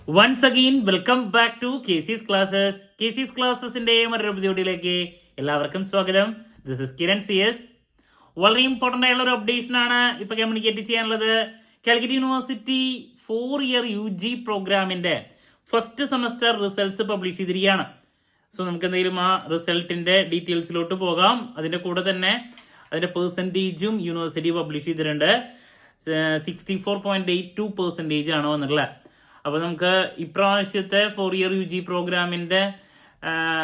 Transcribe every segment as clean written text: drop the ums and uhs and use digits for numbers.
Once again welcome back to KC's classes. KC's ക്ലാസ്സസിന്റെ മറ്റൊരു എപ്പിസോഡിലേക്ക് എല്ലാവർക്കും സ്വാഗതം. This is Kiran CS. വളരെ ഇമ്പോർട്ടൻ്റ് ആയുള്ള ഒരു അപ്ഡേഷൻ ആണ് ഇപ്പോൾ കമ്മ്യൂണിക്കേറ്റ് ചെയ്യാനുള്ളത്. കാലിക്കറ്റ് യൂണിവേഴ്സിറ്റി 4-year UG പ്രോഗ്രാമിന്റെ ഫസ്റ്റ് സെമസ്റ്റർ റിസൾട്ട്സ് പബ്ലിഷ് ചെയ്തിരിക്കുകയാണ്. സോ നമുക്ക് എന്തെങ്കിലും ആ റിസൾട്ടിന്റെ ഡീറ്റെയിൽസിലോട്ട് പോകാം. അതിന്റെ കൂടെ തന്നെ അതിന്റെ പെർസെൻറ്റേജും യൂണിവേഴ്സിറ്റി പബ്ലിഷ് ചെയ്തിട്ടുണ്ട്. 64.82% ആണ് വന്നിട്ടുള്ളത്. അപ്പോൾ നമുക്ക് ഇപ്രാവശ്യത്തെ 4-year UG പ്രോഗ്രാമിൻ്റെ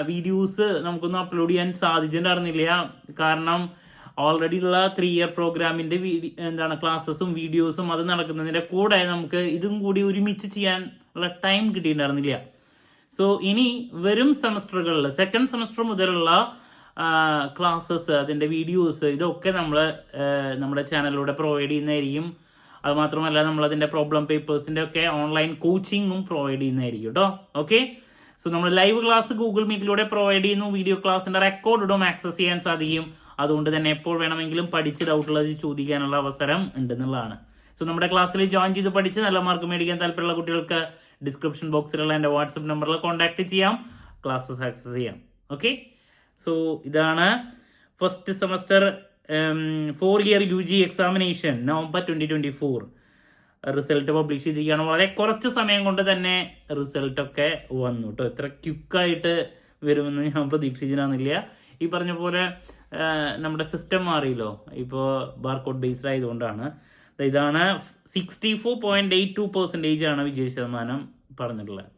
വീഡിയോസ് നമുക്കൊന്നും അപ്ലോഡ് ചെയ്യാൻ സാധിച്ചിട്ടുണ്ടായിരുന്നില്ല. കാരണം ഓൾറെഡി ഉള്ള 3-year പ്രോഗ്രാമിൻ്റെ ക്ലാസ്സസും വീഡിയോസും അത് നടക്കുന്നതിൻ്റെ കൂടെ നമുക്ക് ഇതും കൂടി ഒരുമിച്ച് ചെയ്യാൻ ഉള്ള ടൈം കിട്ടിയിട്ടുണ്ടായിരുന്നില്ല. സോ ഇനി വരും സെമസ്റ്ററുകളിൽ സെക്കൻഡ് സെമസ്റ്റർ മുതലുള്ള ക്ലാസ്സസ്, അതിൻ്റെ വീഡിയോസ് ഇതൊക്കെ നമ്മൾ നമ്മുടെ ചാനലിലൂടെ പ്രൊവൈഡ് ചെയ്യുന്നതായിരിക്കും. അതുമാത്രമല്ല നമ്മളതിൻ്റെ പ്രോബ്ലം പേപ്പേഴ്സിൻ്റെ ഒക്കെ ഓൺലൈൻ കോച്ചിങ്ങും പ്രൊവൈഡ് ചെയ്യുന്നതായിരിക്കും കേട്ടോ. ഓക്കെ, സോ നമ്മൾ ലൈവ് ക്ലാസ് ഗൂഗിൾ മീറ്റിലൂടെ പ്രൊവൈഡ് ചെയ്യുന്നു. വീഡിയോ ക്ലാസ്സിൻ്റെ റെക്കോർഡും ആക്സസ് ചെയ്യാൻ സാധിക്കും. അതുകൊണ്ട് തന്നെ എപ്പോൾ വേണമെങ്കിലും പഠിച്ച് ഡൗട്ടുള്ളത് ചോദിക്കാനുള്ള അവസരം ഉണ്ടെന്നുള്ളതാണ്. സോ നമ്മുടെ ക്ലാസ്സിൽ ജോയിൻ ചെയ്ത് പഠിച്ച് നല്ല മാർക്ക് മേടിക്കാൻ താല്പര്യമുള്ള കുട്ടികൾക്ക് ഡിസ്ക്രിപ്ഷൻ ബോക്സിലുള്ള എൻ്റെ വാട്സപ്പ് നമ്പറിൽ കോൺടാക്ട് ചെയ്യാം, ക്ലാസ്സസ് ആക്സസ് ചെയ്യാം. ഓക്കെ, സോ ഇതാണ് first semester 4-year UG examination November 2024 result publish ചെയ്തിരിക്കുകയാണ്. വളരെ കുറച്ച് സമയം കൊണ്ട് തന്നെ റിസൾട്ടൊക്കെ വന്നു കേട്ടോ. ഇത്ര ക്വിക്കായിട്ട് വരുമെന്ന് ഞാൻ പ്രതീക്ഷിച്ചിരുന്നില്ല. ഈ പറഞ്ഞ പോലെ നമ്മുടെ സിസ്റ്റം മാറിയല്ലോ, ഇപ്പോൾ ബാർകോഡ് ബേസ്ഡ് ആയതുകൊണ്ടാണ്. ഇതാണ് 64.82% ആണ് വിജയ ശതമാനം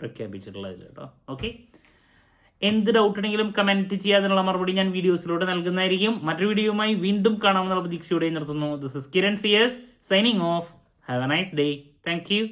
പ്രഖ്യാപിച്ചിട്ടുള്ളത് കേട്ടോ. ഓക്കെ, എന്ത് ഡൗട്ട് ഉണ്ടെങ്കിലും കമൻറ്റ് ചെയ്യാതിനുള്ള മറുപടി ഞാൻ വീഡിയോസിലൂടെ നൽകുന്നതായിരിക്കും. മറ്റൊരു വീഡിയോയുമായി വീണ്ടും കാണാമെന്നുള്ള പ്രതീക്ഷയോടെ നിർത്തുന്നു. This is Kiran CS signing off. Have a nice day. Thank U.